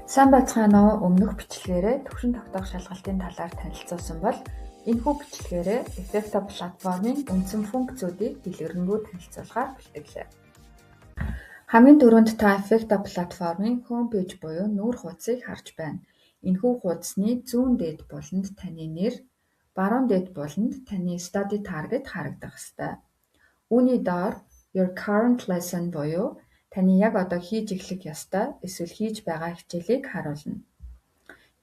Сайн байцгаана уу? Өмнөх бичлэгээрээ төвшин тогтоох шалгалтын талаар танилцуулсан бол энэхүү бичлэгээрээ Effecto платформын үндсэн функцүүдийг дэлгэрэнгүй танилцуулахаар бэлтгэлээ. Хамгийн түрүүнд та Effecto платформын homepage буюу нүүр хуудсыг харж байна. Энэхүү хуудасны зүүн дээд буланд таны нэр, баруун дээд буланд таны study target харагдах ёстой. Үүний доор Your current lesson буюу таны яг одоо хийж эхлэх ёстой эсвэл хийж байгаа хичээлийг харуулна.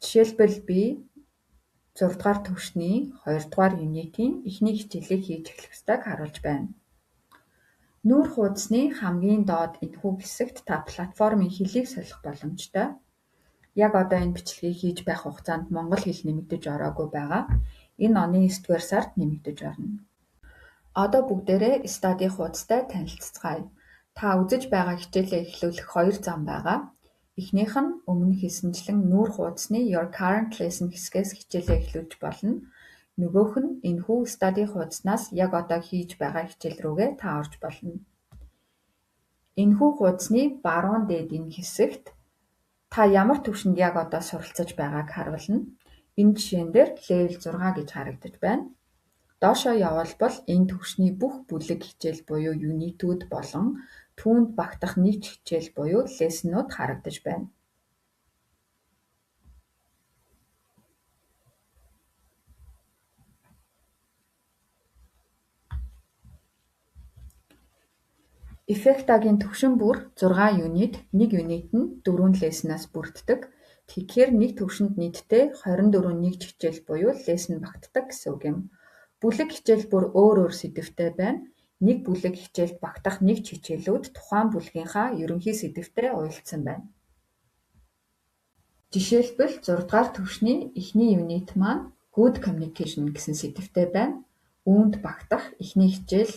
Жишээлбэл би 6 дугаар төвшний 2 дугаар юнитийн эхний хичээлийг хийж эхлэх ёстойг харуулж байна. Нүүр хуудасны хамгийн доод энэхүү хэсэгт та платформын хэлийг солих боломжтой. Яг одоо энэ бичлэгийг хийж байх хугацаанд монгол хэл нэмэгдэж ороогүй байгаа. Энэ оны 9-р сард нэмэгдэж орно. Одоо бүгдээрээ study хуудастай танилццгаая. Та үзэж байгаа хичээлээ эхлүүлэх 2 зам байгаа. Эхнийх нь өмнө хэлсэнчлэн нүүр хуудасны Your current lesson хэсгээс хичээлээ эхлүүлж болно. Нөгөөх нь энэхүү study хуудаснаас яг одоо хийж байгаа хичээл рүүгээ та орж болно. Энэхүү хуудасны баруун дээд энэ хэсэгт та ямар түвшинд яг одоо суралцаж байгааг харуулна. Энэ жишээн дээр level 6 гэж харагдаж байна. Доошоо явбал энэ түвшний бүх бүлэг хичээл буюу юнитүүд болон түүнд багтах нэг хичээл буюу лессонууд харагдаж байна. Effecto-гийн түвшин бүр 6 юнит, нэг юнит нь 4 лессонаас бүрддэг. Тэгэхээр нэг түвшинд нийтдээ 24 нэг хичээл буюу лессон багтдаг гэсэн үг юм. Бүлэг хичээл бүр өөр сэдэвтэй байна. Нэг бүлэг хичээлд багтах нэг хичээлүүд тухайн бүлгийнхаа ерөнхий сэдэвтэй уялдсан байна. Жишээлбэл 6 дугаар төвшний эхний юнит маань Good Communication гэсэн сэдэвтэй байна. Үүнд багтах эхний хичээл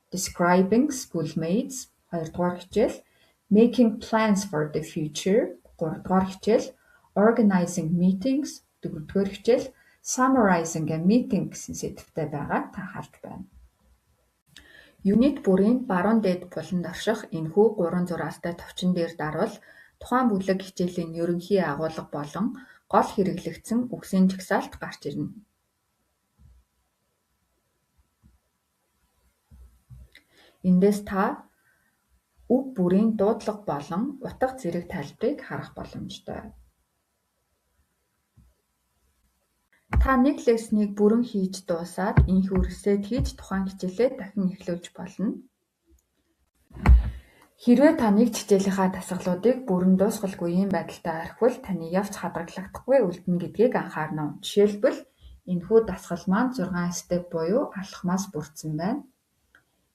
Describing Schoolmates, 2 дугаар хичээл Making Plans for the Future, 3 дугаар хичээл Organizing Meetings, 4 дугаар хичээл Summarizing a Meeting гэсэн сэдэвтэй байгааг та харж байна. Юнит бүрийн баруун дээд буланд орших энэхүү 3 зураалтай товчон дээр дарвал тухайн бүлэг хичээлийн ерөнхий агуулга болон гол хэрэглэгдсэн үгсийн жагсаалт гарч ирнэ. Эндээс та үг бүрийн дуудлага болон утга зэрэг тайлбарыг харах боломжтой. Та нэг лесснийг бүрэн хийж дуусаад энэхүү reset хийж тухайн хичээлээ дахин эхлүүлж болно. Хэрвээ та нэг хичээлийнхаа дасгалуудыг бүрэн дуусгалгүй ийм байдалтай орхивол таны явц хадгаглагдахгүй үлдэнэ гэдгийг анхаарна уу. Жишээлбэл энэхүү дасгал маань 6 степ буюу алхмаас бүрдсэн байна.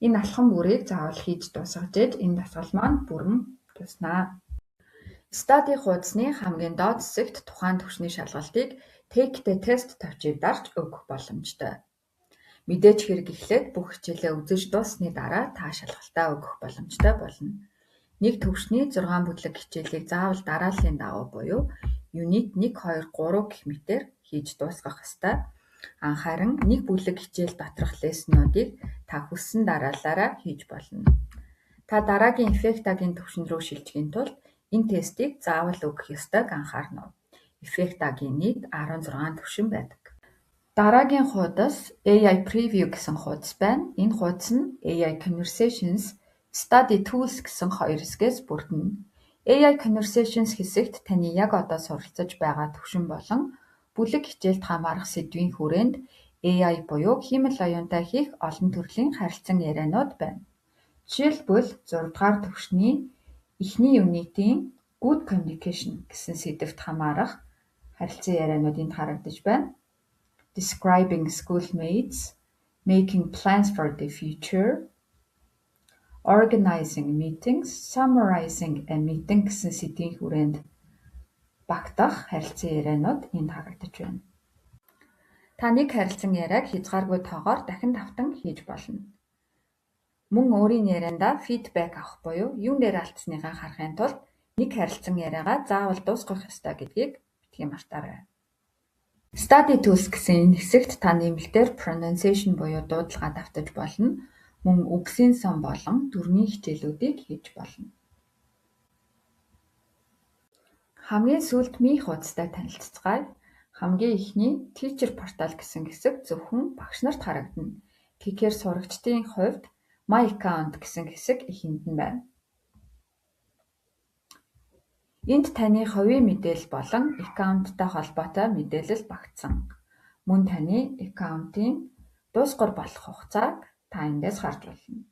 Энэ алхам бүрийг заавал хийж дуусгаж ээж энэ дасгал маань бүрэн туснаа. Study хуудасны хамгийн доод хэсэгт тухайн түвшний шалгалтыг Take the test товчийг дарж өгөх боломжтой. Мэдээж хэрэг эхлээд бүх хичээлээ үзэж дууссаны дараа та шалгалтаа өгөх боломжтой болно. Нэг түвшний 6 бүлэг хичээлийг заавал дарааллын дагуу буюу юнит 1, 2, 3 гэх мэтээр хийж дуусгах ёстой. Харин нэг бүлэг хичээл доторх лессонуудыг та хүссэн дараалалаараа хийж болно. Та дараагийн Effecto-гийн түвшин рүү шилжихийн тулд энэ тестийг заавал өгөх ёстойг анхаарна уу. Effecto-гийн нийт 16 түвшин байдаг. Дараагийн хуудас AI Preview гэсэн хуудас байна. Энэ хуудас нь AI Conversations, Study Tools гэсэн хоёр хэсгээс бүрдэнэ. AI Conversations хэсэгт таны яг одоо суралцаж байгаа түвшин болон бүлэг хичээлд хамаарах сэдвийн хүрээнд AI буюу хиймэл оюунтай хийх олон төрлийн харилцан ярианууд байна. Жишээлбэл 6 дугаар түвшний эхний юнитийн Good Communication гэсэн сэдэвт хамаарах харилцан ярианууд энд харагдаж байна. Describing Schoolmates, Making Plans for the Future, Organizing Meetings, Summarizing a Meeting гэсэн сэдвийн хүрээнд багтах харилцан ярианууд энд харагдаж байна. Та нэг харилцан яриаг хязгааргүй тоогоор дахин давтан хийж болно. Мөн өөрийн яриандаа фидбек авах буюу юун дээр алдсныгаа харахын тулд нэг харилцан яриагаа заавал дуусгах ёстой гэдгийг битгий мартаарай. Study Tools гэсэн энэ хэсэгт та нэмэлтээр pronunciation буюу дуудлагаа давтаж болно. Мөн үгсийн сон болон дүрмийн хичээлүүдийг хийж болно. Хамгийн сүүлд ми хуудастай танилццгаая. Хамгийн эхний Teacher Portal гэсэн хэсэг зөвхөн багш нарт харагдана. Тэгэхээр сурагчдын хувьд My Account гэсэн хэсэг эхэнд нь байна. Энд таны хувийн мэдээлэл болон аккаунттай холбоотой мэдээлэл багтсан. Мөн таны аккаунтын дуусгар болох хугацааг та эндээс харж болно.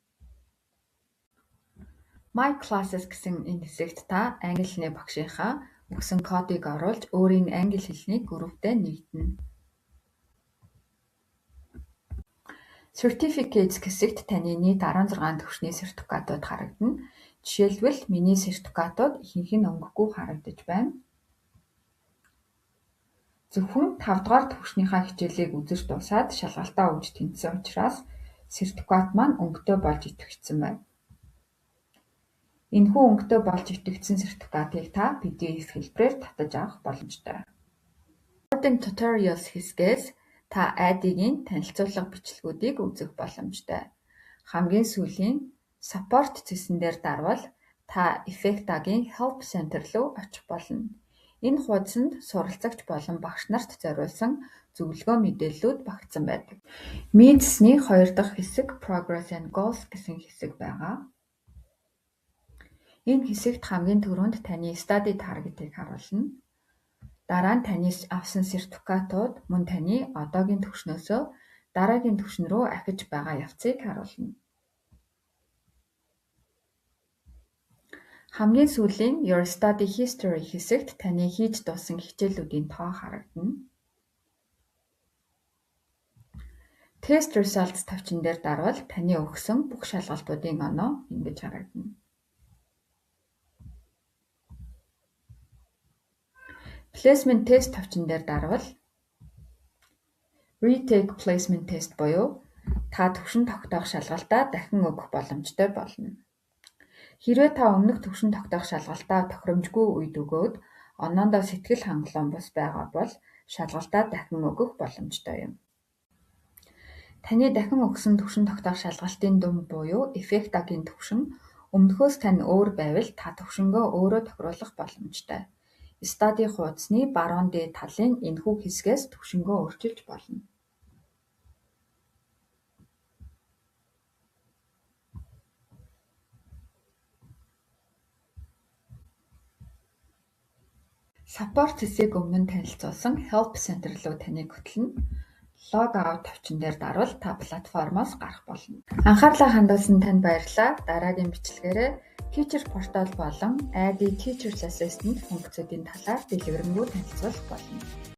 My Classes гэсэн энэ хэсэгт та англи хэлний багшийнхаа өгсөн кодыг оруулж өөрийн англи хэлний групптэй нэгдэнэ. Certificates хэсэгт таны нийт 16 түвшний сертификатууд харагдана. Жишээлбэл миний сертификатууд ихэнх нь өнгөгүй харагдаж байна. Зөвхөн 5 дугаар түвшнийхээ хичээлийг үзэж дуусаад шалгалтаа өгж тэнцсэн учраас сертификат маань өнгөтэй болж итгэгдсэн байна. Энэхүү өнгөтэй болж итгэгдсэн сертификатыг та PDF хэлбэрээр татаж авах боломжтой. Recording Tutorials хэсгээс та ID-гийн танилцуулга бичлэгүүдийг үзэх боломжтой. Хамгийн сүүлийн Support зэсэн дээр дарвал та Effecta-гийн Help Center руу очих болно. Энэ хуудсанд суралцагч болон багш нарт зориулсан зөвлөгөө мэдээллүүд багтсан байдаг. Мэдсний 2 дахь хэсэг Progress and Goals гэсэн хэсэг байгаа. Энэ хэсэгт хамгийн түрүүнд таны study target-ыг харуулна. Дараа нь таны авсан сертификатууд мөн таны одоогийн түвшнөөсөө дараагийн түвшин рүү ахиж байгаа явцыг харуулна. Хамгийн сүүлийн Your Study History хэсэгт таны хийж дууссан хичээлүүдийн тоо харагдана. Test Results тавчин дээр дарвал таны өгсөн бүх шалгалтуудын оноо ингэж харагдана. Placement Test тавчин дээр дарвал Retake Placement Test буюу та түвшин тогтоох шалгалтаа дахин өгөх боломжтой болно. Хэрвээ та өмнөх түвшин тогтоох шалгалтаа тохиромжгүй үед өгөөд оноондоо сэтгэл хангалуун бус байгаа бол шалгалтаа дахин өгөх боломжтой юм. Таны дахин өгсөн түвшин тогтоох шалгалтын дунд буюу Effecta-гийн түвшин өмнөхөөс тань өөр байвал та түвшингөө өөрөө тохируулах боломжтой. Study хуудасны баруун дээд талын энэхүү хэсгээс түвшингөө өөрчилж болно. Support хэсэг өмнө нь танилцуулсан Help Center руу таныг хөтлөнө. Log out тавчин дээр дарвал та платформоос гарах болно. Анхаарлаа хандуулсан танд баярлалаа. Дараагийн бичлэгээрээ Teacher Portal болон ID Teacher's Assistant функцүүдийн талаар дэлгэрэнгүй танилцуулах болно.